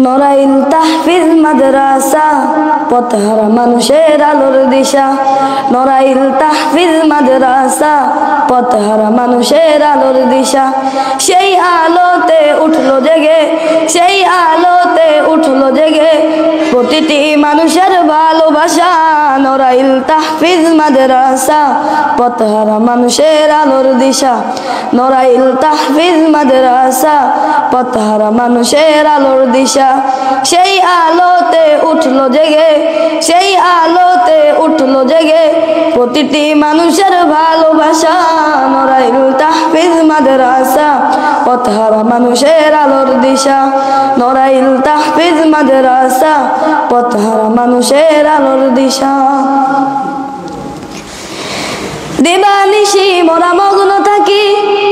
নড়াইল তাহফিজ মাদ্রাসা পথহারা মানুষের আলোর দিশা। নড়াইল তাহফিজ মাদ্রাসা পথহারা মানুষের আলোর দিশা। সেই আলোতে উঠলো জেগে, সেই আলোতে উঠলো জেগে প্রতিটি মানুষের ভালোবাসা। নড়াইল তাহফিজ মাদ্রাসা পথহারা মানুষের আলোর দিশা। নড়াইল তাহফিজ মাদ্রাসা পথহারা মানুষের আলোর দিশা। সেই আলোতে উঠলো জেগে, সেই আলোতে উঠলো জেগে প্রতিটি মানুষের ভালোবাসা। নড়াইল তাহফিজ মাদ্রাসা পথহারা মানুষের আলোর দিশা। নড়াইল তাহফিজ মাদ্রাসা পথহারা মানুষের আলোর দিশা। দিবানিশি মোরা মগ্ন থাকি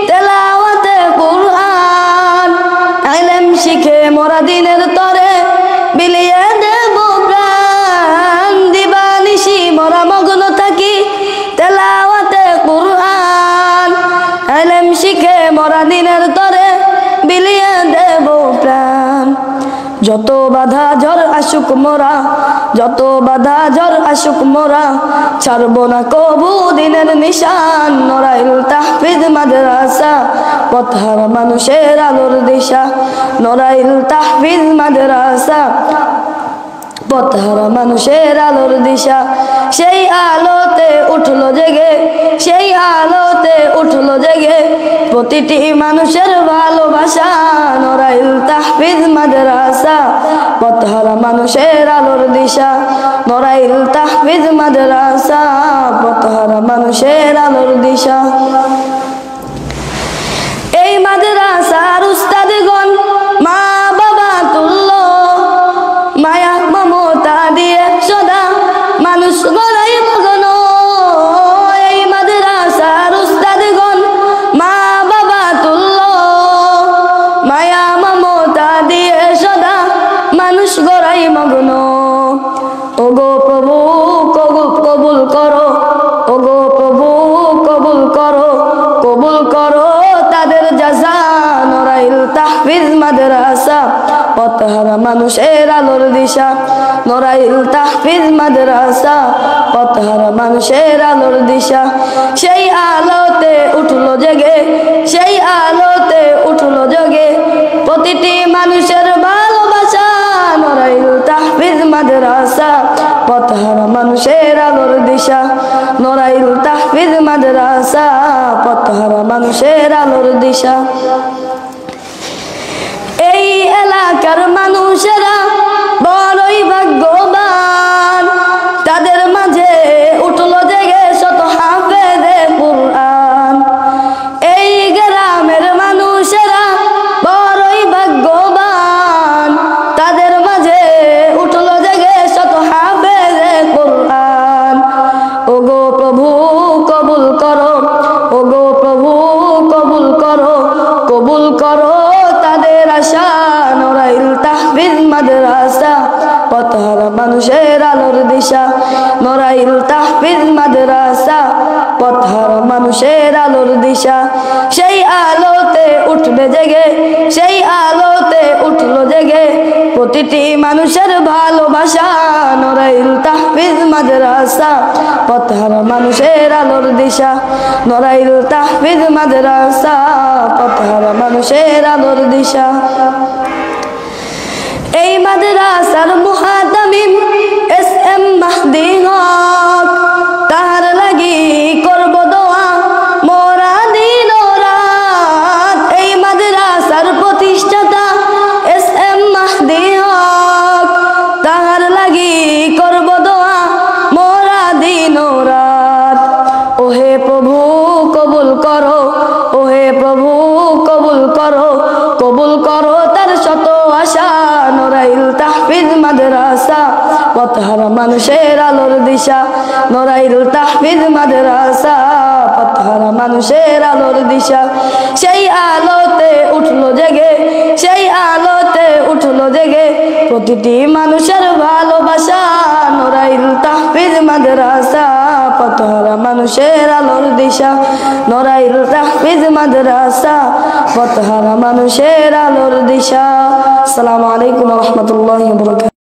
তেলাওয়াতে কুরআন, ইলম শিখে মোরা দিনের তরে বিলিয়ে দেব প্রাণ। দিবানিশি মোরা মগ্ন থাকি তেলাওয়াতে কুরআন, ইলম শিখে মোরা দিনের তরে বিলিয়ে দেব প্রাণ। যত বাধা ঝড় আসুক মোরা, যত বাধা ঝড় আসুক মোরা ছাড়বো না কবু দিনের নিশান। নড়াইল তাহফিজ মাদ্রাসা পথহারা মানুষের আলোর দিশা। নড়াইল তাহফিজ মাদ্রাসা পথহারা মানুষের আলোর দিশা। সেই আলোতে উঠলো জেগে, সেই আলোতে উঠলো জেগে প্রতিটি মানুষের ভালোবাসা। নড়াইল তাহফিজ মাদ্রাসা পথহারা মানুষের আলোর দিশা। নড়াইল তাহফিজ মাদ্রাসা পথহারা মানুষের আলোর দিশা। এই মাদ্রাসার উস্তাদগণ মা বাবা তুল্য, মায়া মমতা দিয়ে সদা মানুষ গড়াই মগ্ন। এই মাদ্রাসার উস্তাদগণ মা বাবা তুল্য, মায়া মমতা দিয়ে সদা মানুষ গড়াই মগ্ন। ওগো প্রভু কবুল করো, ওগো প্রভু কবুল করো, কবুল করো তাদের জাযা। নড়াইল তাহফিজ মাদ্রাসা পথহারা মানুষের আলোর দিশা। নড়াইল তাহফিজ মাদ্রাসা পথহারা মানুষের আলোর দিশা। সেই আলোতে উঠলো জেগে, সেই আলোতে উঠলো জেগে প্রতিটি মানুষের ভালোবাসা। নড়াইল তাহফিজ মাদ্রাসা পথহারা মানুষের আলোর দিশা। নড়াইল তাহফিজ মাদ্রাসা পথহারা মানুষের আলোর দিশা। এই এলাকার মানুষেরা বড়ই ভাগ্যবান, তাদের মাঝে উঠলো জেগে শত হাফেজে কুরআন। এই গ্রামের মানুষেরা বড়ই ভাগ্যবান, তাদের মাঝে উঠলো জেগে শত হাফেজে কুরআন। ওগো প্রভু কবুল করো, ওগো প্রভু কবুল করো, কবুল করো তাদের আশা। নড়াইল তাহফিজ মাদ্রাসা পথহারা মানুষের আলোর দিশা। নড়াইল তাহফিজ মাদ্রাসা পথহারা মানুষের আলোর দিশা। সেই আলোতে উঠবে জেগে, সেই আলোতে উঠলো জেগে প্রতিটি মানুষের ভালোবাসা। নড়াইল তাহফিজ মাদ্রাসা পথহারা মানুষের আলোর দিশা। নড়াইল তাহফিজ মাদ্রাসা পথহারা মানুষের আলোর দিশা। এই মাদ্রাসার মুহাতামিম এস.এম. মাহদি হক, তাহার লাগি করব দোয়া মোরা দিন ও রাত। এই মাদ্রাসার প্রতিষ্ঠাতা এস.এম. মাহদি হক, তাহার লাগি করব দোয়া মোরা দিন ও রাত। ওহে প্রভু কবুল করো, ওহে প্রভু কবুল করো, কবুল করো তার শত আশা। নড়াইল তাহফিজ মাদ্রাসা পথহারা মানুষের আলোর দিশা। নড়াইল তাহফিজ মাদ্রাসা পথহারা মানুষের আলোর দিশা। সেই আলোতে উঠলো জেগে, সেই আলোতে উঠলো জেগে প্রতিটি মানুষের ভালোবাসা। নড়াইল তাহফিজ মাদ্রাসা পথহারা মানুষের আলোর দিশা, নড়াইল তাহফিজ মাদ্রাসা পথহারা মানুষের আলোর দিশা। আসসালামু আলাইকুম ওয়া রাহমাতুল্লাহি ওয়া বারাকাতুহু।